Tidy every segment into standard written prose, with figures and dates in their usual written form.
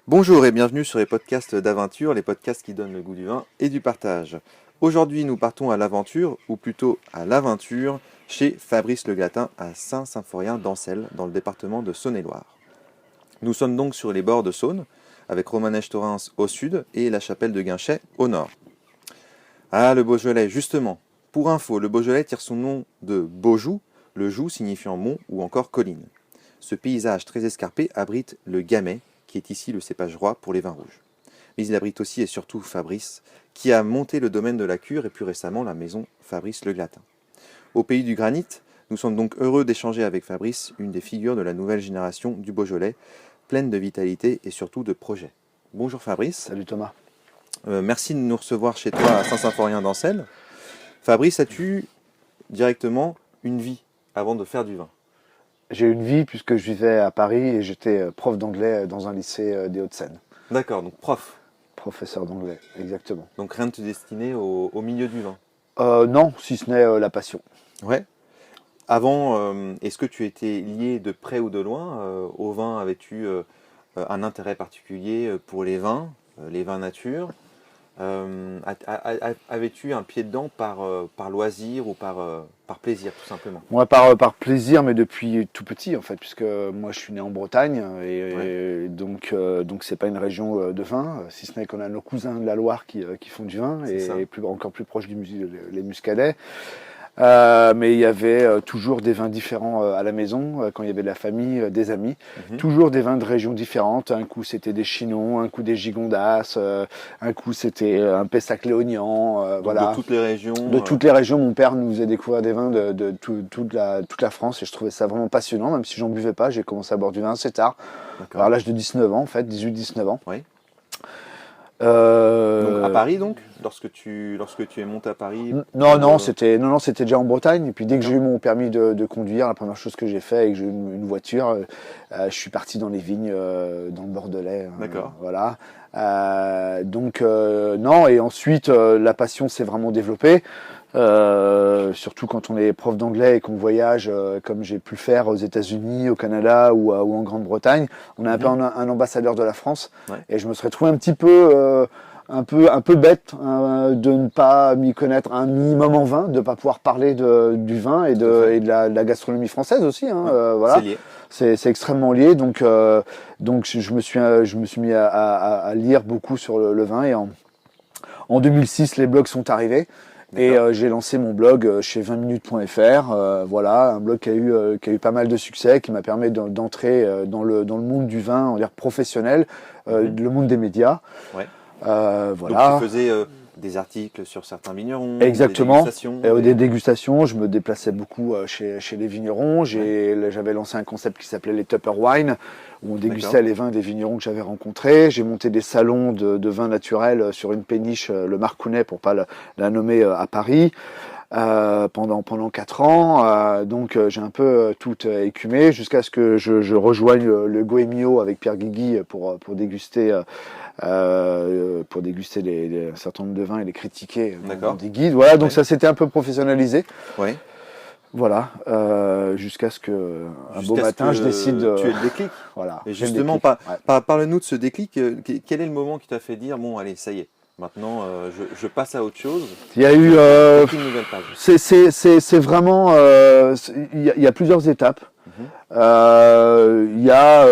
Bonjour et bienvenue sur les podcasts d'aventure, les podcasts qui donnent le goût du vin et du partage. Aujourd'hui, nous partons à l'aventure, ou plutôt à l'aventure, chez Fabrice Le Glatin à Saint-Symphorien d'Ancelles, dans le département de Saône-et-Loire. Nous sommes donc sur les bords de Saône, avec Romanèche-Thorens au sud et la chapelle de Guinchay au nord. Ah, le Beaujolais, justement. Pour info, le Beaujolais tire son nom de Beaujou, le joux signifiant mont ou encore colline. Ce paysage très escarpé abrite le Gamay, qui est ici le cépage roi pour les vins rouges. Mais il abrite aussi et surtout Fabrice, qui a monté le domaine de la Cure et plus récemment la maison Fabrice Le Glatin. Au pays du granit, nous sommes donc heureux d'échanger avec Fabrice, une des figures de la nouvelle génération du Beaujolais, pleine de vitalité et surtout de projets. Bonjour Fabrice. Salut Thomas. Merci de nous recevoir chez toi à Saint-Symphorien d'Ancelles. Fabrice, as-tu directement une vie avant de faire du vin? J'ai eu une vie puisque je vivais à Paris et j'étais prof d'anglais dans un lycée des Hauts-de-Seine. D'accord, donc prof. Professeur d'anglais, exactement. Donc rien de te destiner au milieu du vin. Non, si ce n'est la passion. Ouais. Avant, est-ce que tu étais lié de près ou de loin au vin? Avais-tu un intérêt particulier pour les vins nature? Avais-tu un pied dedans par loisir ou par plaisir, tout simplement? Moi, par plaisir, mais depuis tout petit en fait, puisque moi je suis né en Bretagne et donc c'est pas une région de vin, si ce n'est qu'on a nos cousins de la Loire qui font du vin et encore plus proche les Muscadets. Mais il y avait toujours des vins différents à la maison, quand il y avait de la famille, des amis. Toujours des vins de régions différentes. Un coup c'était des Chinons, un coup des Gigondas, un coup c'était un Pessac-Léognan. Voilà. De toutes les régions. De toutes les régions, mon père nous faisait découvrir des vins de toute la France et je trouvais ça vraiment passionnant, même si j'en buvais pas. J'ai commencé à boire du vin assez tard, à l'âge de 19 ans en fait, 18-19 ans. Oui. Donc à Paris donc, lorsque tu es monté à Paris. Non, c'était déjà en Bretagne. Et puis dès que j'ai eu mon permis de conduire, la première chose que j'ai fait et que j'ai eu une voiture, je suis parti dans les vignes dans le Bordelais. D'accord. Voilà. Non, et ensuite la passion s'est vraiment développée. Surtout quand on est prof d'anglais et qu'on voyage comme j'ai pu le faire aux États-Unis, au Canada ou en Grande-Bretagne, on est un peu un ambassadeur de la France. Ouais. Et je me serais trouvé un petit peu un peu bête de ne pas m'y connaître un minimum en vin, de ne pas pouvoir parler du vin et de la gastronomie française aussi. Voilà. C'est lié. C'est extrêmement lié. Donc je me suis mis à lire beaucoup sur le vin et en 2006 les blogs sont arrivés. Et j'ai lancé mon blog chez 20minutes.fr, voilà, un blog qui a eu pas mal de succès, qui m'a permis d'entrer dans le monde du vin, on va dire professionnel, le monde des médias. Ouais. Voilà. Donc tu faisais des articles sur certains vignerons. Exactement. Des dégustations, je me déplaçais beaucoup chez les vignerons. J'avais lancé un concept qui s'appelait les Tupper Wine, où on dégustait les vins des vignerons que j'avais rencontrés. J'ai monté des salons de vins naturels sur une péniche, le Marcounet, pour pas la nommer, à Paris. Pendant 4 ans, donc j'ai un peu tout écumé jusqu'à ce que je rejoigne le Goemio avec Pierre Guigui pour déguster un certain nombre de vins et les critiquer dans des guides. Voilà, donc ça s'était un peu professionnalisé. Ouais. Voilà, jusqu'à ce que un beau matin je décide. Tu aies le déclic. Voilà. Et justement, parle-nous de ce déclic. Quel est le moment qui t'a fait dire bon, allez, ça y est. Maintenant, je passe à autre chose. Il y a eu une nouvelle page. C'est vraiment il y a plusieurs étapes. Il y a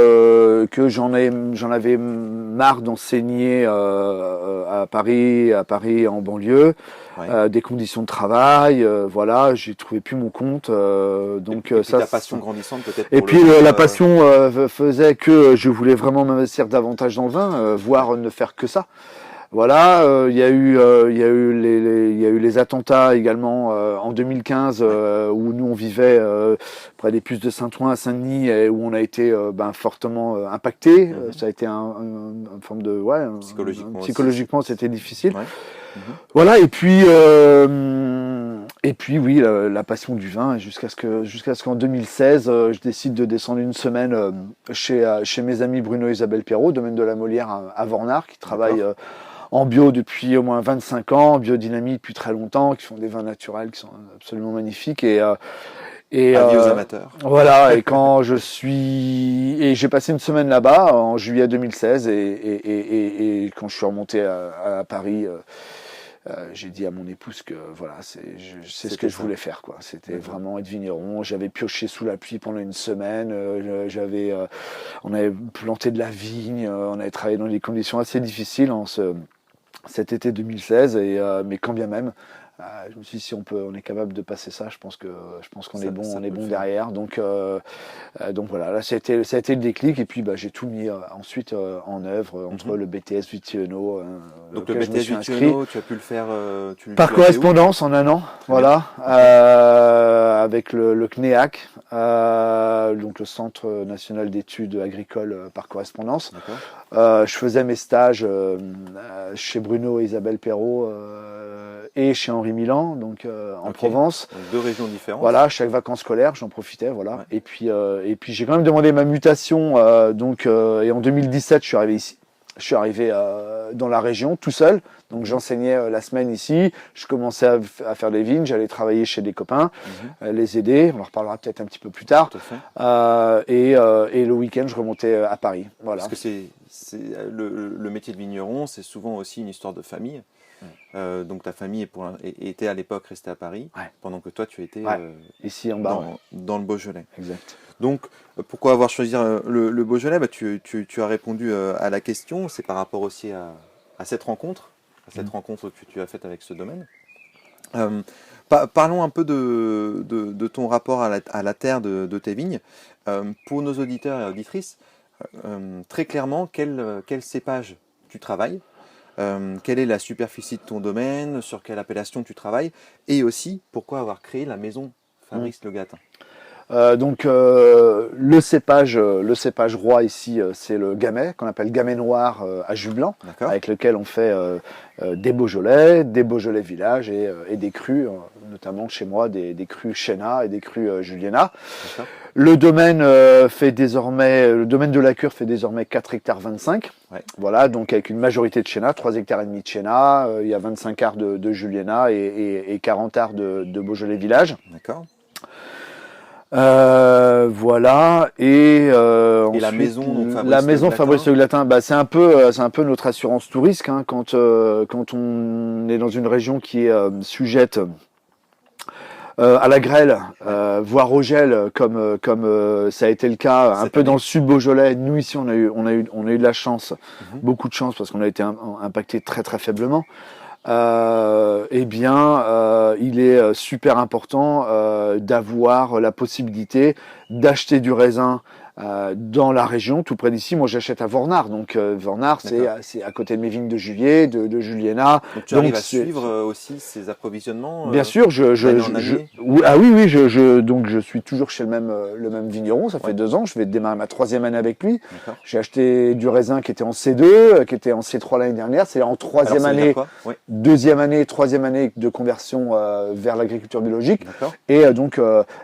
que j'en avais marre d'enseigner à Paris en banlieue, des conditions de travail, voilà, j'ai trouvé plus mon compte. Donc et ça, la passion grandissante peut-être. Et puis la passion faisait que je voulais vraiment m'investir davantage dans le vin, voire ne faire que ça. Voilà, il y a eu les attentats également en 2015 où nous on vivait près des puces de Saint-Ouen à Saint-Denis et où on a été fortement impacté. Ça a été une forme de psychologiquement c'était difficile. Voilà, et puis oui, la passion du vin jusqu'à ce qu'en 2016 je décide de descendre une semaine chez mes amis Bruno et Isabelle Perrault, domaine de la Molière à Vornard, qui travaillent en bio depuis au moins 25 ans, en biodynamie depuis très longtemps, qui font des vins naturels qui sont absolument magnifiques. Et avis aux amateurs. Voilà, et j'ai passé une semaine là-bas en juillet 2016 et quand je suis remonté à Paris, j'ai dit à mon épouse que voilà, c'est ce que je voulais faire, quoi. C'était vraiment être vigneron. J'avais pioché sous la pluie pendant une semaine. On avait planté de la vigne. On avait travaillé dans des conditions assez difficiles cet été 2016. Mais quand bien même, je me suis dit si on est capable de passer ça, je pense qu'on est bon, derrière. Donc voilà, là ça a été le déclic et puis j'ai tout mis ensuite en œuvre entre le BTS Vitiono. Donc le BTS Vitiono, tu as pu le faire par correspondance en un an, voilà, avec le CNEAC, donc le Centre National d'Études Agricoles par correspondance. Je faisais mes stages chez Bruno et Isabelle Perrault et chez Henri Milan, donc en Provence. Donc 2 régions différentes. Voilà, chaque vacances scolaires, j'en profitais, voilà. Ouais. Et puis j'ai quand même demandé ma mutation, et en 2017, je suis arrivé ici. Je suis arrivé dans la région tout seul, donc j'enseignais la semaine ici, je commençais à faire des vignes, j'allais travailler chez des copains, les aider, on en reparlera peut-être un petit peu plus tard, et le week-end je remontais à Paris. Voilà. Parce que le métier de vigneron, c'est souvent aussi une histoire de famille. Donc ta famille était à l'époque restée à Paris, pendant que toi tu étais ici en bas, dans le Beaujolais. Exact. Donc pourquoi avoir choisi le Beaujolais? Tu as répondu à la question, c'est par rapport aussi à cette rencontre, que tu as faite avec ce domaine. Parlons un peu de ton rapport à la terre de tes vignes. Pour nos auditeurs et auditrices, très clairement, quel cépage tu travailles? Quelle est la superficie de ton domaine, sur quelle appellation tu travailles, et aussi pourquoi avoir créé la maison Fabrice Le Glattin. Le cépage roi ici, c'est le gamay, qu'on appelle gamay noir à jus blanc, avec lequel on fait des Beaujolais Village et des crus, notamment chez moi des crus Chena et des crus Juliena. Le domaine de la cure fait désormais 4 hectares 25. Voilà, donc avec une majorité de Chena, 3 hectares et demi de Chena, il y a 25 arts de Juliena et 40 arts de Beaujolais Village. D'accord. Voilà, et ensuite, la maison Fabrice Le Glattin, c'est un peu notre assurance tout risque, hein, quand on est dans une région qui est sujette à la grêle, voire au gel, comme ça a été le cas un peu dans le sud Beaujolais. Nous ici, on a eu de la chance, beaucoup de chance, parce qu'on a été impacté très très faiblement. Il est super important d'avoir la possibilité d'acheter du raisin dans la région, tout près d'ici. Moi, j'achète à Vornard, donc Vornard, c'est à côté de mes vignes de Julier, de Juliena. Donc tu arrives à suivre aussi ces approvisionnements Bien sûr, je suis toujours chez le même vigneron. Ça fait 2 ans. Je vais démarrer ma 3e année avec lui. J'ai acheté du raisin qui était en C2, qui était en C3 l'année dernière. C'est en 3e année, 2e année, 3e année de conversion vers l'agriculture biologique. Et donc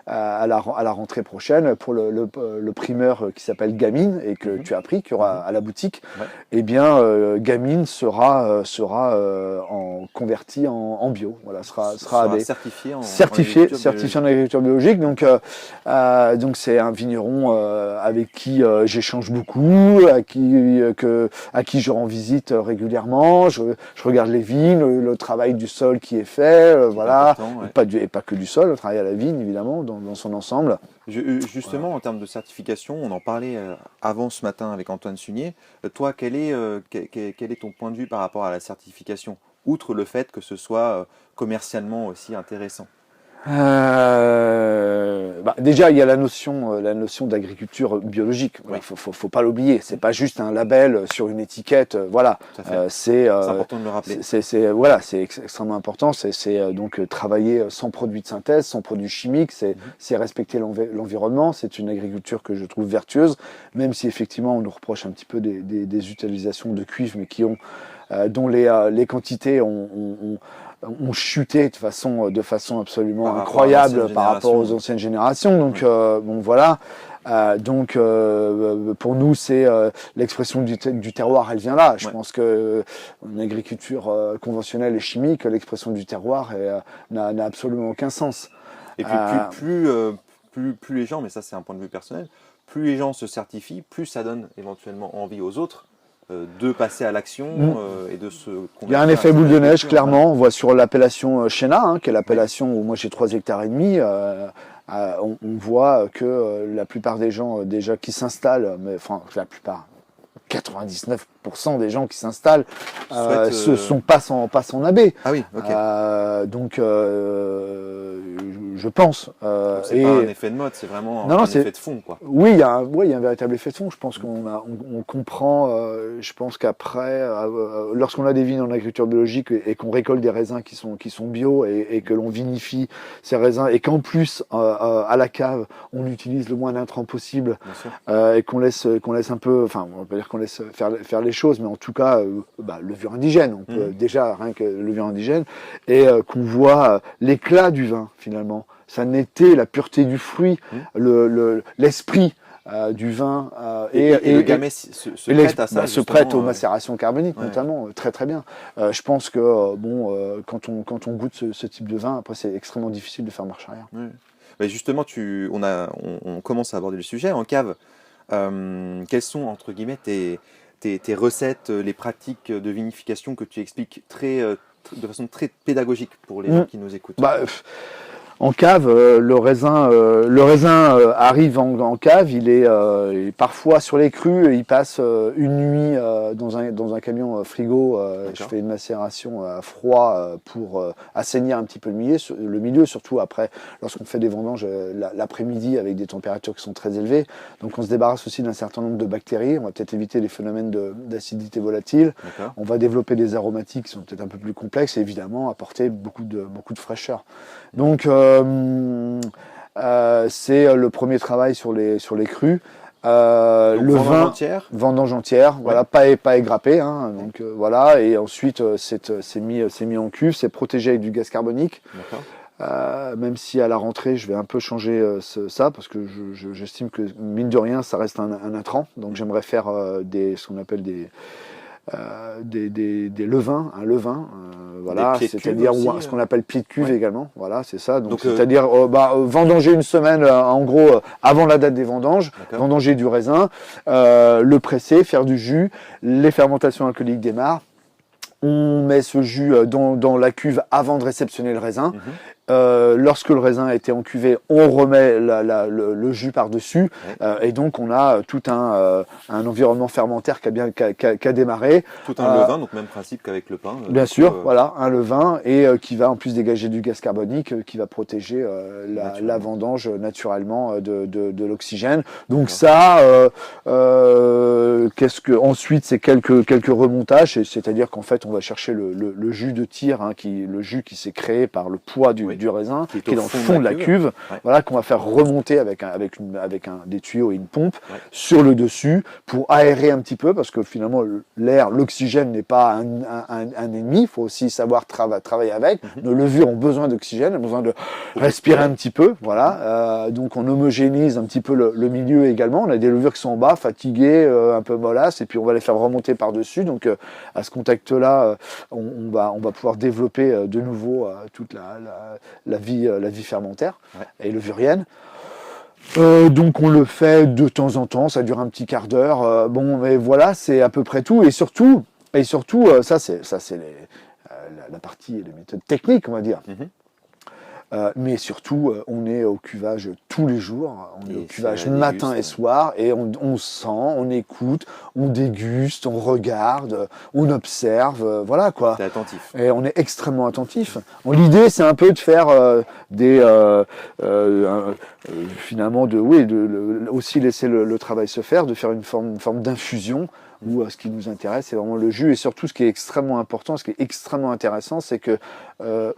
à la rentrée prochaine pour le primeur qui s'appelle Gamine et que tu as pris, qu'il y aura à la boutique, Gamine sera converti en bio. Voilà, sera certifié en agriculture biologique. Donc c'est un vigneron avec qui j'échange beaucoup, à qui je rends visite régulièrement. Je regarde les vignes, le travail du sol qui est fait, voilà, et pas que du sol, le travail à la vigne évidemment dans son ensemble. Justement, en termes de certification, on en parlait avant ce matin avec Antoine Sunier. Toi, quel est ton point de vue par rapport à la certification, outre le fait que ce soit commercialement aussi intéressant? Déjà, il y a la notion d'agriculture biologique. Faut pas l'oublier. C'est pas juste un label sur une étiquette. Voilà. C'est important de le rappeler. C'est extrêmement important. C'est donc travailler sans produits de synthèse, sans produits chimiques. C'est respecter l'environnement. C'est une agriculture que je trouve vertueuse, même si effectivement on nous reproche un petit peu des utilisations de cuivre, mais dont les quantités ont chuté de façon absolument incroyable par rapport aux anciennes générations. Donc voilà. Pour nous, c'est l'expression du terroir, elle vient là. Je pense que en agriculture conventionnelle et chimique, l'expression du terroir n'a absolument aucun sens. Et puis plus les gens, mais ça c'est un point de vue personnel, plus les gens se certifient, plus ça donne éventuellement envie aux autres de passer à l'action et de se convertir. Il y a un effet boule de neige, clairement. On voit sur l'appellation Chéna, qui est l'appellation où moi j'ai 3,5 hectares. On voit que la plupart des gens déjà qui s'installent, mais enfin la plupart, 99% des gens qui s'installent ce sont pas sans abbé. Ah oui, ok. Donc je pense. C'est pas un effet de mode, c'est vraiment un effet de fond, quoi. Oui, il y a un véritable effet de fond. Je pense on comprend. Je pense qu'après, lorsqu'on a des vignes en agriculture biologique et qu'on récolte des raisins qui sont bio et que l'on vinifie ces raisins et qu'en plus à la cave on utilise le moins d'intrants possible et qu'on laisse un peu, enfin on va pas dire qu'on laisse faire les choses, mais en tout cas levure indigène. On peut déjà rien que levure indigène et qu'on voit l'éclat du vin finalement. Ça n'était la pureté du fruit, l'esprit du vin et le gamay se prête à ça. Se prête aux macérations carboniques notamment, très très bien. Je pense que quand on goûte ce type de vin, après c'est extrêmement difficile de faire marche arrière. Oui. Mais justement, on commence à aborder le sujet en cave. Quelles sont entre guillemets tes recettes, les pratiques de vinification que tu expliques de façon très pédagogique pour les gens qui nous écoutent? En cave, le raisin arrive en cave, il est parfois sur les crus, il passe une nuit dans un camion frigo. Je fais une macération à froid pour assainir un petit peu le milieu, surtout après lorsqu'on fait des vendanges l'après-midi avec des températures qui sont très élevées. Donc on se débarrasse aussi d'un certain nombre de bactéries. On va peut-être éviter les phénomènes d'acidité volatile. On va développer des aromatiques qui sont peut-être un peu plus complexes et évidemment apporter beaucoup de fraîcheur. Donc c'est le premier travail sur les crus. Le vin, vendange entière, voilà, pas égrappé, hein, donc voilà, et ensuite c'est mis en cuve, c'est protégé avec du gaz carbonique. Même si à la rentrée je vais un peu changer ça parce que j'estime que mine de rien ça reste un intrant, donc j'aimerais faire ce qu'on appelle des levains, un levain, voilà, c'est-à-dire ce qu'on appelle pied de cuve également, voilà, c'est ça. Donc c'est-à-dire vendanger une semaine, en gros, avant la date des vendanges, vendanger du raisin, le presser, faire du jus, les fermentations alcooliques démarrent. On met ce jus dans la cuve avant de réceptionner le raisin. Lorsque le raisin a été encuvé, on remet le jus par-dessus et donc on a tout un environnement fermentaire qui a démarré. Tout un levain, donc même principe qu'avec le pain. Bien sûr, voilà, un levain et qui va en plus dégager du gaz carbonique qui va protéger la vendange naturellement de l'oxygène. Donc ensuite c'est quelques remontages, c'est-à-dire qu'en fait on va chercher le jus de tir, le jus qui s'est créé par le poids du raisin, qui est dans le fond de la cuve, voilà, qu'on va faire remonter avec des tuyaux et une pompe sur le dessus pour aérer un petit peu, parce que finalement l'oxygène n'est pas un ennemi, il faut aussi savoir travailler avec. Nos levures ont besoin d'oxygène, ont besoin de respirer un petit peu, voilà. Donc on homogénise un petit peu le milieu également. On a des levures qui sont en bas, fatiguées, un peu mollasses, et puis on va les faire remonter par-dessus. Donc à ce contact-là, on va pouvoir développer de nouveau toute la vie fermentaire et levurienne. Donc on le fait de temps en temps, ça dure un petit quart d'heure. Mais voilà, c'est à peu près tout. Et surtout, ça c'est la partie, les méthodes techniques, on va dire. Mais surtout, on est au cuvage tous les jours, on est au cuvage matin et soir, et on sent, on écoute, on déguste, on regarde, on observe, voilà quoi. T'es attentif. Et on est extrêmement attentif. L'idée, c'est un peu de faire finalement aussi laisser le travail se faire, de faire une forme d'infusion. Où ce qui nous intéresse, c'est vraiment le jus, et surtout ce qui est extrêmement important, ce qui est extrêmement intéressant, c'est que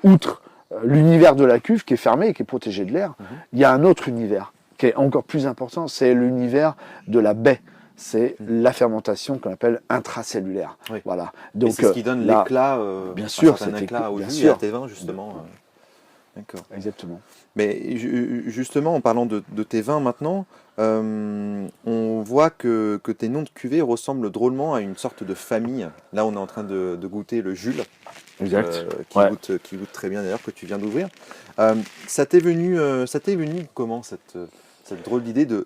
outre l'univers de la cuve qui est fermé et qui est protégé de l'air, il y a un autre univers qui est encore plus important, c'est l'univers de la baie. C'est la fermentation qu'on appelle intracellulaire. Voilà. Donc, et c'est ce qui donne l'éclat, bien sûr, un éclat au jus et à tes vins, justement. Exactement. Mais justement, en parlant de tes vins maintenant, On voit que tes noms de cuvées ressemblent drôlement à une sorte de famille. Là, on est en train de goûter le Jules, Exact. qui goûte très bien d'ailleurs, que tu viens d'ouvrir. Ça t'est venu comment cette drôle d'idée de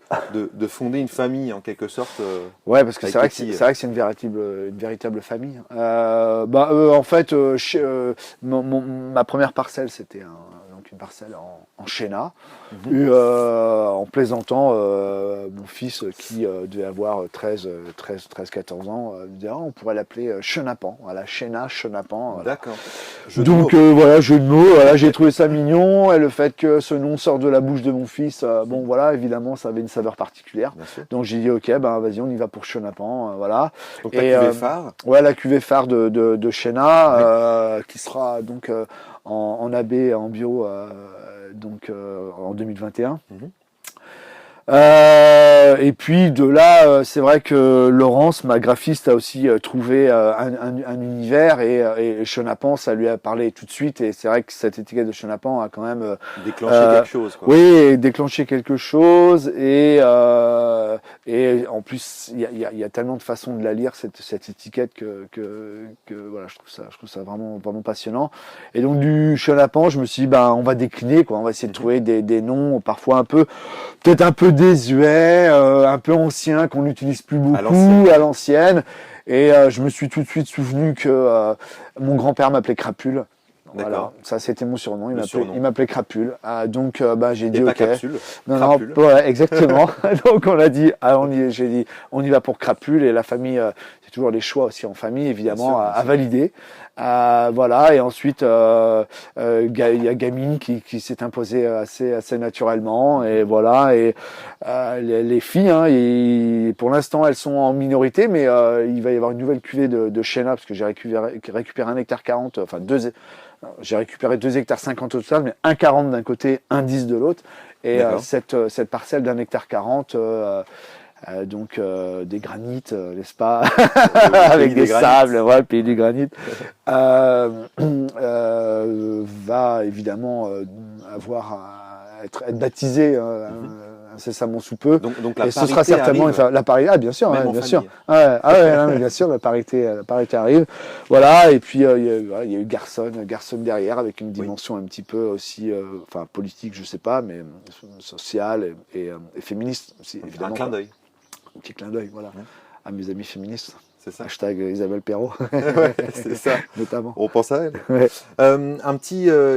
fonder une famille en quelque sorte Ouais, parce que avec c'est vrai tes que filles. c'est une véritable famille. En fait, ma première parcelle, c'était donc une parcelle en Chéna. Mhm. En plaisantant, mon fils qui devait avoir 13-14 ans, me disait on pourrait l'appeler Chenapan. Voilà, Chéna, Chenapan. Voilà. D'accord. Jeu de mots. Donc voilà, jeu de mots, voilà, j'ai trouvé ça mignon, et le fait que ce nom sorte de la bouche de mon fils, bon voilà, évidemment ça avait une saveur particulière. Bien sûr. Donc j'ai dit ok, ben vas-y, on y va pour Chenapan, voilà. Donc ta Et cuvée phare. ouais, la cuvée phare de Chéna, qui sera donc en AB, en bio, en 2021. Mhm. Et puis de là, c'est vrai que Laurence, ma graphiste, a aussi trouvé un univers, et Chenapan, ça lui a parlé tout de suite. Et c'est vrai que cette étiquette de Chenapan a quand même Déclencher quelque chose, quoi. oui, déclenché quelque chose. Et en plus, il y a tellement de façons de la lire, cette étiquette, que voilà, je trouve ça vraiment passionnant. Et donc du Chenapan, je me suis dit, on va décliner, quoi. On va essayer de trouver des noms parfois peut-être un peu désuets, un peu anciens, qu'on n'utilise plus beaucoup à l'ancienne. Et je me suis tout de suite souvenu que mon grand-père m'appelait Crapule. Voilà, ça c'était mon surnom. Il m'appelait Crapule. Donc j'ai dit pas ok. Capsule. Non, Crapule. ouais, exactement. Donc on a dit, j'ai dit, on y va pour Crapule. Et la famille, c'est toujours les choix aussi en famille, évidemment, Bien sûr. à valider. Voilà, et ensuite il y a Gamine qui s'est imposée assez naturellement, et voilà. Et les filles, pour l'instant elles sont en minorité, mais il va y avoir une nouvelle cuvée de Chéna, parce que j'ai récupéré 1 hectare 40, enfin j'ai récupéré 2 hectares 50 au total, mais 1,40 d'un côté, 1,10 de l'autre. Et cette parcelle d'1 hectare 40, donc des granites, n'est-ce pas, avec des sables, voilà, le pays du granit, va évidemment être baptisé incessamment sous peu. Donc la et ce sera certainement la parité. Ah bien sûr, bien sûr. Bien sûr, la parité arrive. Voilà, et puis il y a eu Garçon derrière, avec une dimension un petit peu aussi, politique, je sais pas, mais sociale et féministe aussi, évidemment. Un clin d'œil. Un petit clin d'œil, voilà, à mes amis féministes. C'est ça. Hashtag Isabelle Perrault. Ouais, c'est ça. Notamment. On pense à elle. Ouais.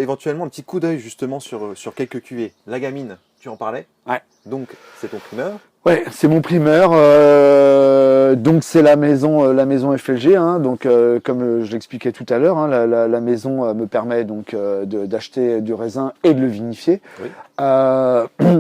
Éventuellement, un petit coup d'œil justement sur quelques cuvées. La Gamine, tu en parlais. Ouais. Donc, c'est ton primeur. Ouais, c'est mon primeur. Donc c'est la maison FLG. Donc comme je l'expliquais tout à l'heure, la maison me permet donc d'acheter du raisin et de le vinifier. Oui.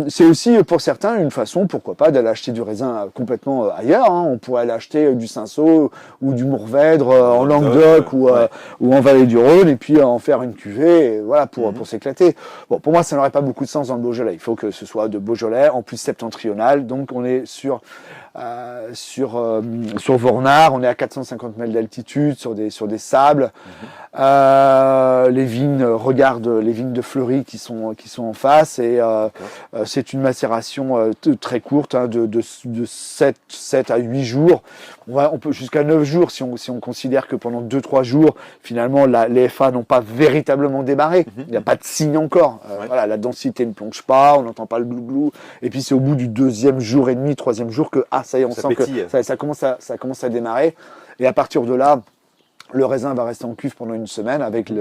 C'est aussi pour certains une façon, pourquoi pas, d'aller acheter du raisin complètement ailleurs. On pourrait aller acheter du Cinsault ou du Mourvèdre en Languedoc ou en Vallée du Rhône, et puis en faire une cuvée, et voilà, pour s'éclater. Bon, pour moi, ça n'aurait pas beaucoup de sens dans le Beaujolais. Il faut que ce soit de Beaujolais, en plus septentrional. Donc on est sur Vornard, on est à 450 mètres d'altitude, sur des sables. Les vignes, regarde les vignes de Fleury qui sont en face, et c'est une macération très courte, de 7 à 8 jours. On peut jusqu'à 9 jours si on considère que pendant 2-3 jours, finalement, les FA n'ont pas véritablement démarré. Il n'y a pas de signe encore. Voilà, la densité ne plonge pas, on n'entend pas le glouglou. Et puis c'est au bout du 2e jour et demi, 3e jour que ça y est, on sent pétille. Que ça commence à démarrer. Et à partir de là, le raisin va rester en cuve pendant une semaine avec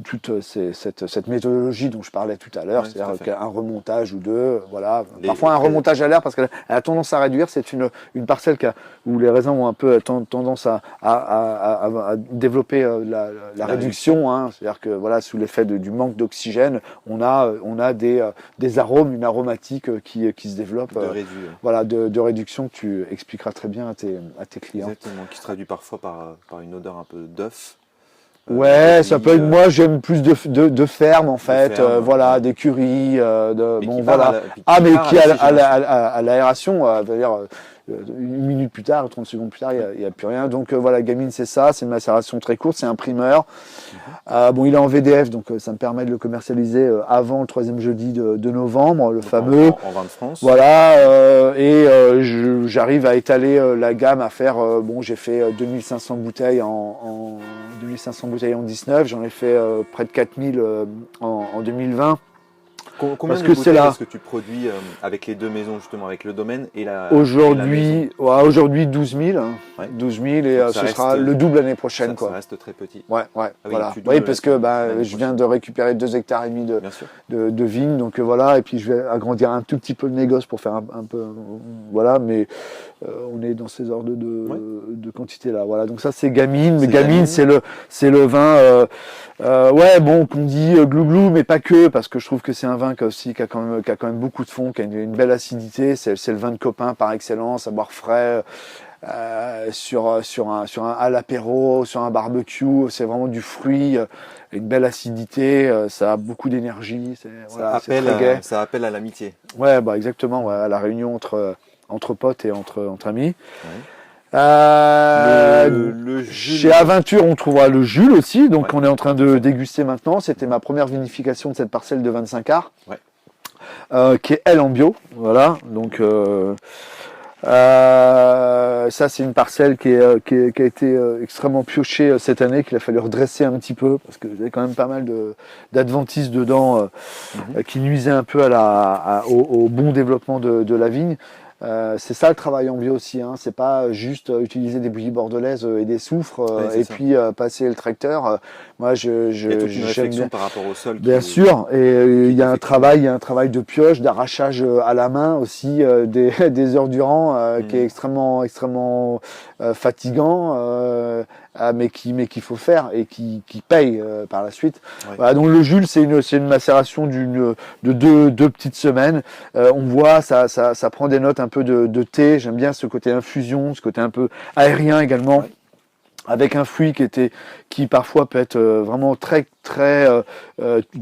toute cette méthodologie dont je parlais tout à l'heure, c'est-à-dire qu'un remontage ou deux, voilà. Parfois un remontage à l'air, parce qu'elle a tendance à réduire. C'est une parcelle où les raisins ont un peu tendance à développer la réduction, c'est-à-dire que voilà, sous l'effet du manque d'oxygène, on a des arômes, une aromatique qui se développe, de réduction, que tu expliqueras très bien à tes clients. Exactement, qui se traduit parfois par une odeur un peu d'œuf. Ouais, ça peut être. Moi, j'aime plus de ferme, en fait. Voilà, d'écurie. Mais qui à l'aération, c'est-à-dire une minute plus tard, 30 secondes plus tard, il y a plus rien. Donc voilà, Gamine, c'est ça, c'est une macération très courte, c'est un primeur. Bon, il est en VDF, donc ça me permet de le commercialiser avant le 3e jeudi de novembre, le fameux. En vin de France. Voilà, j'arrive à étaler la gamme, à faire. J'ai fait 2500 bouteilles en 19, j'en ai fait près de 4000 en 2020. Combien de bouteilles est-ce que tu produis avec les deux maisons, justement, avec le domaine et la Aujourd'hui, 12 000. Ouais. 12 000 et ce sera le double l'année prochaine. Ça reste très petit. Ouais, oui, voilà. Oui, parce que je viens de récupérer 2,5 hectares de vignes, donc voilà, et puis je vais agrandir un tout petit peu le négoce pour faire un peu, voilà, mais on est dans ces ordres de quantité là. Voilà, donc ça c'est Gamine, mais Gamine c'est le vin, qu'on dit glouglou, mais pas que, parce que je trouve que c'est un vin qui a quand même beaucoup de fond, qui a une belle acidité. C'est le vin de copain par excellence, à boire frais. À l'apéro, sur un barbecue, c'est vraiment du fruit, une belle acidité, ça a beaucoup d'énergie. Ça appelle à l'amitié. Ouais, exactement, à la réunion entre potes et entre amis. Ouais. Chez Aventure, on trouvera le Jules aussi, donc on est en train de déguster maintenant. C'était ma première vinification de cette parcelle de 25 arts, qui est elle en bio, voilà. Donc ça c'est une parcelle qui a été extrêmement piochée cette année, qu'il a fallu redresser un petit peu parce que j'avais quand même pas mal d'adventices dedans qui nuisaient un peu au bon développement de la vigne. C'est ça le travail en bio aussi, hein. C'est pas juste utiliser des bouillies bordelaises et des soufres puis passer le tracteur. Moi, il y a toute une réflexion par rapport au sol. Bien sûr, et il y a un travail de pioche, d'arrachage à la main aussi, des heures durant, qui est extrêmement fatigant, mais qu'il faut faire et qui paye par la suite. Ouais. Voilà, donc le Jules, c'est une macération de deux petites semaines. On voit, ça prend des notes un peu de thé. J'aime bien ce côté infusion, ce côté un peu aérien également. Ouais. Avec un fruit qui parfois peut être vraiment très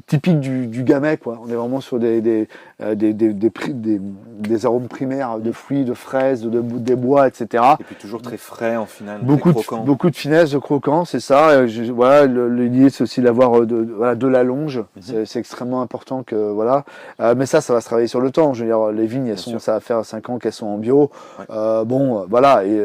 typique du gamay, quoi. On est vraiment sur des arômes primaires de fruits, de fraises, des bois, etc. Et puis toujours très frais en final, beaucoup de finesse, de croquant, c'est ça. L'idée c'est aussi d'avoir de la longe. C'est extrêmement important que voilà. Mais ça va se travailler sur le temps. Je veux dire, les vignes, ça va faire 5 ans qu'elles sont en bio. Ouais. Voilà. Et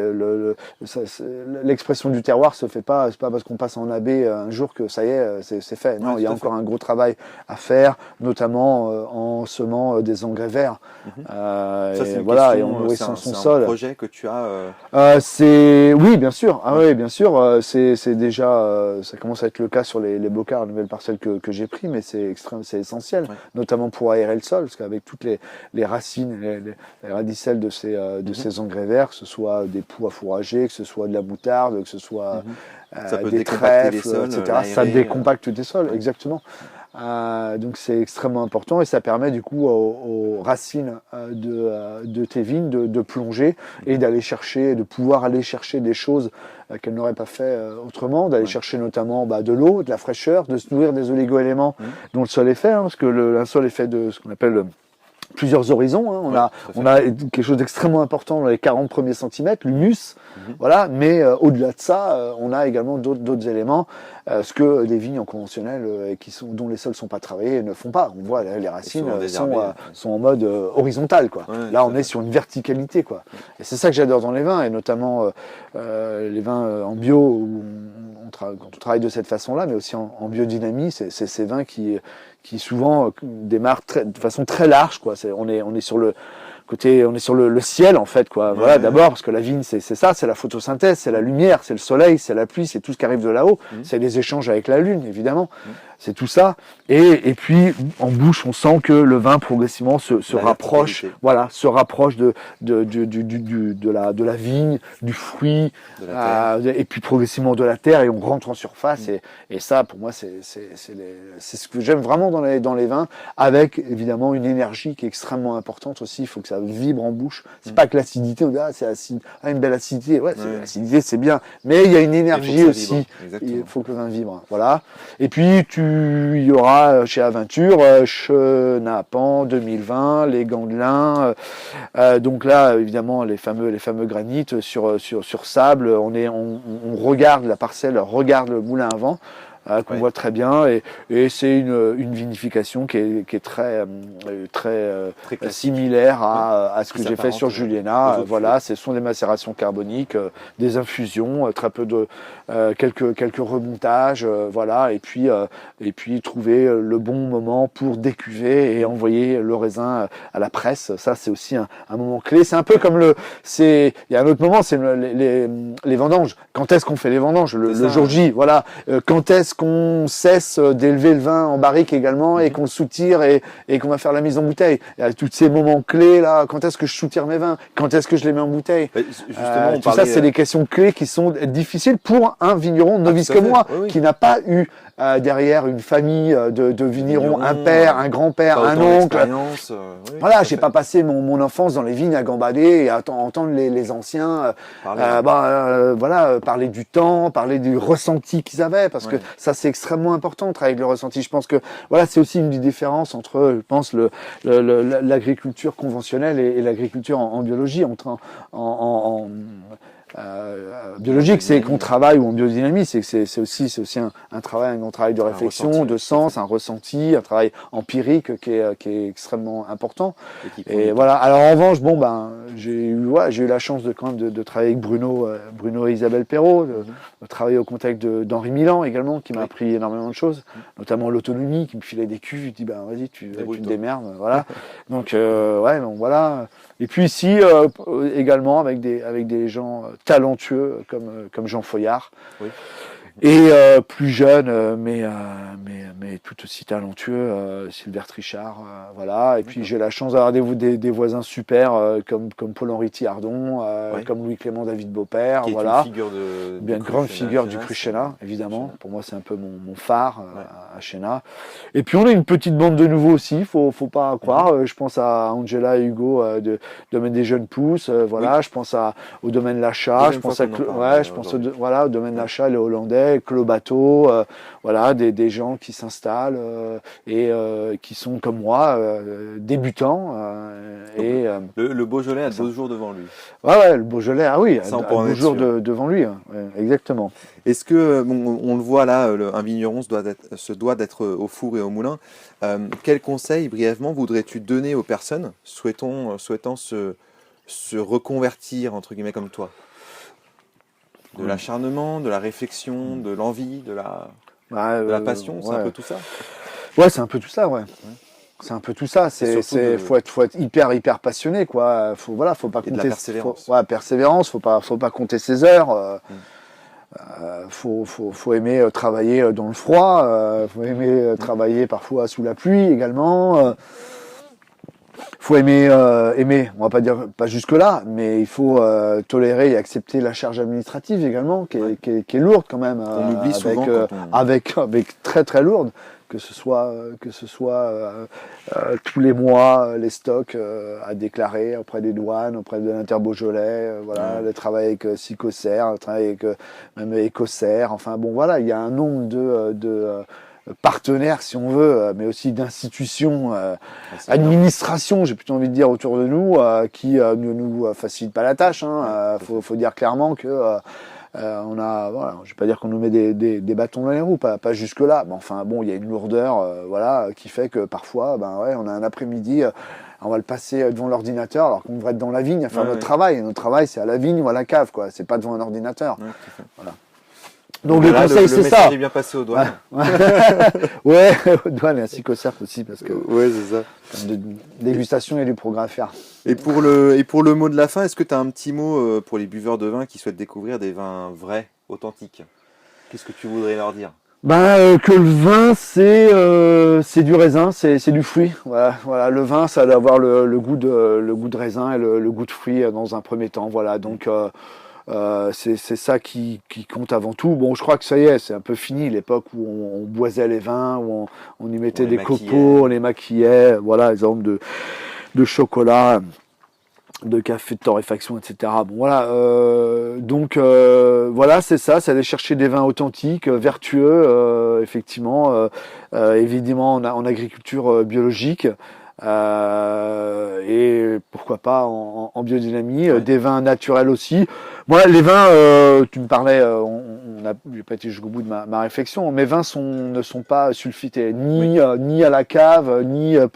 l'expression du terroir se fait pas. C'est pas parce qu'on passe en AB un jour que ça y est, c'est fait. Non, il y a encore un gros travail à faire, notamment en semant des engrais verts. Ça, c'est et en nourrissant son sol. C'est un projet que tu as. Oui, bien sûr. Oui, bien sûr. C'est déjà, ça commence à être le cas sur les bocards, les nouvelles parcelles que j'ai pris, mais c'est essentiel, notamment pour aérer le sol, parce qu'avec toutes les racines, les radicelles de ces engrais verts, que ce soit des poux à fourrager, que ce soit de la moutarde, que ce soit des trèfles, etc. Ça décompacte des sols, exactement. Donc c'est extrêmement important et ça permet du coup aux racines de tes vignes de plonger et de pouvoir aller chercher des choses qu'elles n'auraient pas fait autrement, d'aller chercher notamment de l'eau, de la fraîcheur, de se nourrir des oligo-éléments dont le sol est fait, parce que un sol est fait de ce qu'on appelle plusieurs horizons, hein. On a quelque chose d'extrêmement important dans les 40 premiers centimètres, l'humus, voilà, mais au-delà de ça, on a également d'autres éléments, ce que les vignes en conventionnel dont les sols sont pas travaillés ne font pas. On voit les racines sont en mode horizontal, quoi. Ouais, là, on est sur une verticalité, quoi. Et c'est ça que j'adore dans les vins, et notamment les vins en bio où quand on travaille de cette façon-là, mais aussi en biodynamie, c'est ces vins qui souvent démarrent de façon très large, quoi. On est sur le côté, on est sur le ciel en fait, quoi. Voilà, d'abord parce que la vigne c'est ça, c'est la photosynthèse, c'est la lumière, c'est le soleil, c'est la pluie, c'est tout ce qui arrive de là-haut, c'est les échanges avec la lune évidemment. C'est tout ça, et puis en bouche on sent que le vin progressivement se rapproche, voilà, se rapproche de la vigne, du fruit, et puis progressivement de la terre, et on rentre en surface, et ça pour moi c'est ce que j'aime vraiment dans les vins, avec évidemment une énergie qui est extrêmement importante aussi. Il faut que ça vibre en bouche. C'est pas que l'acidité, on dit c'est acide, une belle acidité, l'acidité c'est bien, mais il y a une énergie aussi. Il faut que le vin vibre, voilà. Et puis tu il y aura chez Aventure Chenapan 2020, les Gandelins. Donc là, évidemment, les fameux granites sur sable. On regarde la parcelle, regarde le moulin à vent. Qu'on voit très bien, et c'est une vinification qui est très similaire à ce que j'ai fait sur Juliena. Voilà, ce sont des macérations carboniques, des infusions, très peu de quelques remontages, voilà, et puis trouver le bon moment pour décuver et envoyer le raisin à la presse. Ça, c'est aussi un moment clé. C'est un peu comme il y a un autre moment, c'est les vendanges. Quand est-ce qu'on fait les vendanges? Le jour J, voilà. Quand est-ce qu'on cesse d'élever le vin en barrique également et qu'on soutire et qu'on va faire la mise en bouteille? Il y a tous ces moments clés là. Quand est-ce que je soutire mes vins? Quand est-ce que je les mets en bouteille? Tout ça, c'est des questions clés qui sont difficiles pour un vigneron novice comme moi, qui n'a pas eu derrière une famille de vignerons, un père, un grand-père, un oncle. Voilà, j'ai pas passé mon enfance dans les vignes à gambader et à entendre les anciens parler du temps, parler du ressenti qu'ils avaient, parce que ça, c'est extrêmement important de travailler avec le ressenti. Je pense que voilà, c'est aussi une des différences entre, je pense, l'agriculture conventionnelle et l'agriculture en biologie, biologique, c'est qu'on travaille, ou en biodynamie, c'est aussi un travail de réflexion, de sens, un ressenti, un travail empirique qui est extrêmement important. Et voilà. Alors en revanche, j'ai eu la chance de travailler avec Bruno et Isabelle Perrault, de travailler au contact d'Henri Milan également, qui m'a appris énormément de choses, notamment l'autonomie, qui me filait des cuves. Je dis vas-y, tu te démerdes, voilà. Donc voilà. Et puis ici également avec des gens talentueux comme Jean Foyard, et plus jeune mais tout aussi talentueux, Sylvère Trichard, voilà. Et puis j'ai la chance d'avoir des voisins super comme Paul-Henri Thiardon, comme Louis-Clément David Beaupère, qui est voilà, une grande figure du cru Chéna, évidemment. Pour moi, c'est un peu mon phare à Chéna. Et puis on est une petite bande de nouveaux aussi, faut pas croire. Je pense à Angela et Hugo de Domaine des Jeunes Pousses, voilà. Je pense au Domaine Lachat, je pense au Domaine Lachat, les Hollandais, Clos Bateau, voilà, des gens qui s'installent et qui sont comme moi débutants. Le Beaujolais a 12 jours devant lui. Ouais, le Beaujolais, a 12 jours devant lui, exactement. Est-ce que, on le voit là, un vigneron se doit d'être au four et au moulin. Quel conseil, brièvement, voudrais-tu donner aux personnes souhaitant se reconvertir, entre guillemets, comme toi? De l'acharnement, de la réflexion, de l'envie, de la passion, c'est un peu tout ça? Ouais, c'est un peu tout ça, ouais. C'est un peu tout ça. Faut être hyper passionné, quoi. Faut pas compter. De la persévérance. Persévérance. Faut pas compter ses heures. Faut aimer travailler dans le froid. Faut aimer travailler parfois sous la pluie également. Faut aimer, on va pas dire pas jusque là, mais il faut tolérer et accepter la charge administrative également, qui est lourde quand même. On oublie souvent avec très très lourde, que ce soit tous les mois les stocks à déclarer auprès des douanes, auprès de l'Inter-Beaujolais, le travail avec Sicocer, le travail avec même Écosser. Enfin bon, voilà, il y a un nombre de partenaires, si on veut, mais aussi d'institutions, administrations, j'ai plutôt envie de dire, autour de nous, qui ne nous facilitent pas la tâche. Faut dire clairement que on a, voilà, je vais pas dire qu'on nous met des bâtons dans les roues, pas jusque là, mais enfin bon, il y a une lourdeur, qui fait que parfois, on a un après-midi. On va le passer devant l'ordinateur alors qu'on devrait être dans la vigne à faire notre travail. Et notre travail, c'est à la vigne ou à la cave, quoi. C'est pas devant un ordinateur. Voilà. Donc le conseil, c'est ça. Le est bien passé aux douanes. Ouais, aux douanes et ainsi qu'au cerf aussi, parce que c'est ça. De dégustation, il y a du progrès à faire. Et pour le mot de la fin, est-ce que tu as un petit mot pour les buveurs de vin qui souhaitent découvrir des vins vrais, authentiques? Qu'est-ce que tu voudrais leur dire? Que le vin, c'est du raisin, c'est du fruit. Voilà, le vin, ça doit avoir le goût de raisin et le goût de fruit dans un premier temps. Voilà, donc c'est ça qui compte avant tout. Bon, je crois que ça y est, c'est un peu fini l'époque où on boisait les vins, où on y mettait des copeaux, on les maquillait, voilà, exemple de chocolat. de café de torréfaction, etc. Bon voilà, voilà, c'est ça, c'est aller chercher des vins authentiques, vertueux, effectivement, évidemment en agriculture biologique. Et pourquoi pas en biodynamie, Ouais. des vins naturels aussi. Moi, les vins, tu me parlais, j'ai pas été jusqu'au bout de ma réflexion. Mes vins ne sont pas sulfités, ni à la cave, ni à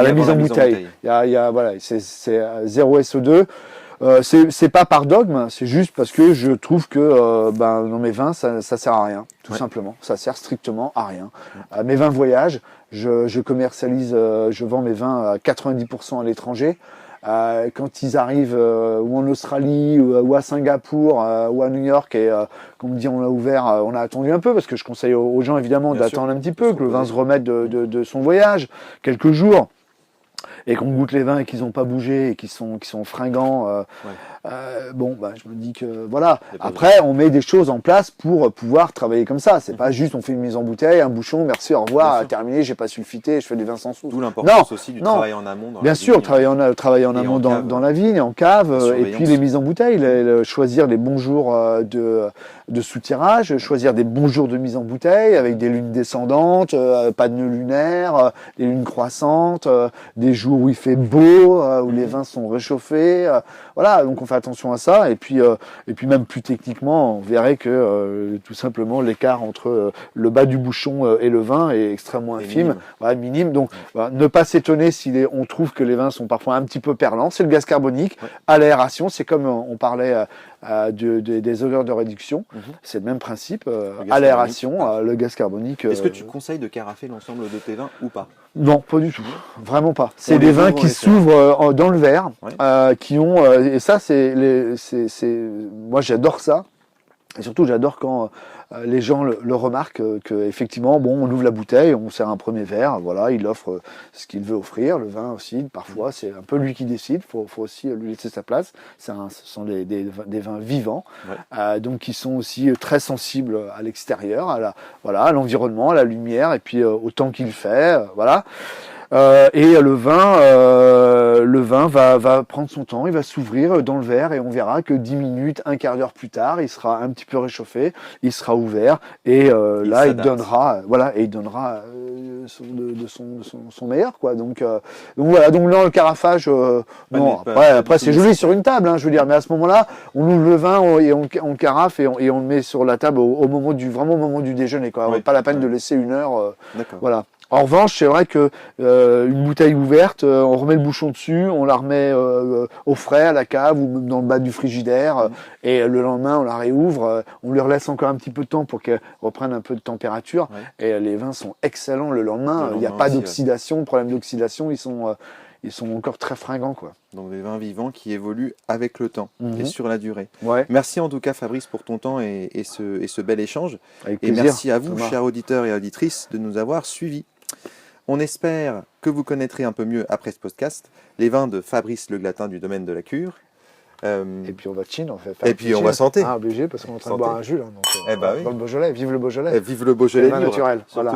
la mise en bouteille. Voilà, c'est zéro SO2. C'est pas par dogme, c'est juste parce que je trouve que dans mes vins, ça sert à rien, tout simplement. Ça sert strictement à rien. Mes vins voyagent, je commercialise, je vends mes vins à 90% à l'étranger. Quand ils arrivent ou en Australie ou à Singapour ou à New York et qu'on me dit on l'a ouvert, on a attendu un peu parce que je conseille aux gens évidemment d'attendre un petit peu, que le vin se remette de son voyage, quelques jours. Et qu'on goûte les vins et qu'ils n'ont pas bougé et qui sont fringants, je me dis que voilà. Après, on met des choses en place pour pouvoir travailler comme ça. C'est pas juste on fait une mise en bouteille, un bouchon, merci, au revoir, terminé, j'ai pas sulfité, je fais des vins sans soufre. D'où l'importance aussi du travail en amont. Bien sûr, travailler en amont dans la vigne, en cave, et puis les mises en bouteille, choisir les bons jours de soutirage, choisir des bons jours de mise en bouteille avec des lunes descendantes, pas de nœuds lunaires, des lunes croissantes, des jours où il fait beau, où les vins sont réchauffés. Voilà, donc on fait attention à ça. Et puis même plus techniquement, on verrait que tout simplement l'écart entre le bas du bouchon et le vin est extrêmement infime, minime. Donc ne pas s'étonner si on trouve que les vins sont parfois un petit peu perlants. C'est le gaz carbonique. À l'aération, c'est comme on parlait des odeurs de réduction. C'est le même principe. À l'aération, le gaz carbonique. Est-ce que tu conseilles de carafer l'ensemble de tes vins ou pas? Non, pas du tout. Vraiment pas. C'est des vins qui s'ouvrent dans le verre, qui ont... et ça, moi, j'adore ça. Et surtout, j'adore quand les gens le remarquent, qu'effectivement, on ouvre la bouteille, on sert un premier verre, voilà, il offre ce qu'il veut offrir, le vin aussi, parfois, c'est un peu lui qui décide, faut aussi lui laisser sa place. Ce sont des vins vivants, donc qui sont aussi très sensibles à l'extérieur, à l'environnement, à la lumière, et puis au temps qu'il fait, voilà. Et le vin va prendre son temps, il va s'ouvrir dans le verre et on verra que 10 minutes, un quart d'heure plus tard, il sera un petit peu réchauffé, il sera ouvert et il donnera son meilleur, quoi. Donc voilà, donc là le carafage, après c'est joli sur une table, je veux dire, mais à ce moment-là, on ouvre le vin et on carafe et on le met sur la table au moment du déjeuner, quoi. Pas la peine de laisser une heure, voilà. En revanche, c'est vrai que une bouteille ouverte, on remet le bouchon dessus, on la remet au frais à la cave ou même dans le bas du frigidaire, et le lendemain on la réouvre, on lui relaisse encore un petit peu de temps pour qu'elle reprenne un peu de température, et les vins sont excellents le lendemain. Il n'y a pas d'oxydation, problème d'oxydation, ils sont encore très fringants, quoi. Donc des vins vivants qui évoluent avec le temps et sur la durée. Ouais. Merci en tout cas Fabrice pour ton temps et ce bel échange. Avec et plaisir. Merci à vous, chers auditeurs et auditrices, de nous avoir suivis. On espère que vous connaîtrez un peu mieux après ce podcast les vins de Fabrice Le Glatin du domaine de la cure. Et puis on va chin, on fait. Et puis on va santé. Obligé parce qu'on est en train de boire un jus là. Donc, oui. Dans le Beaujolais, vive le Beaujolais. Et vive le Beaujolais. Les vins naturels, voilà.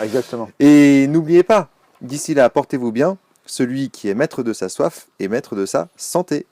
Exactement. Et n'oubliez pas, d'ici là, portez-vous bien. Celui qui est maître de sa soif est maître de sa santé.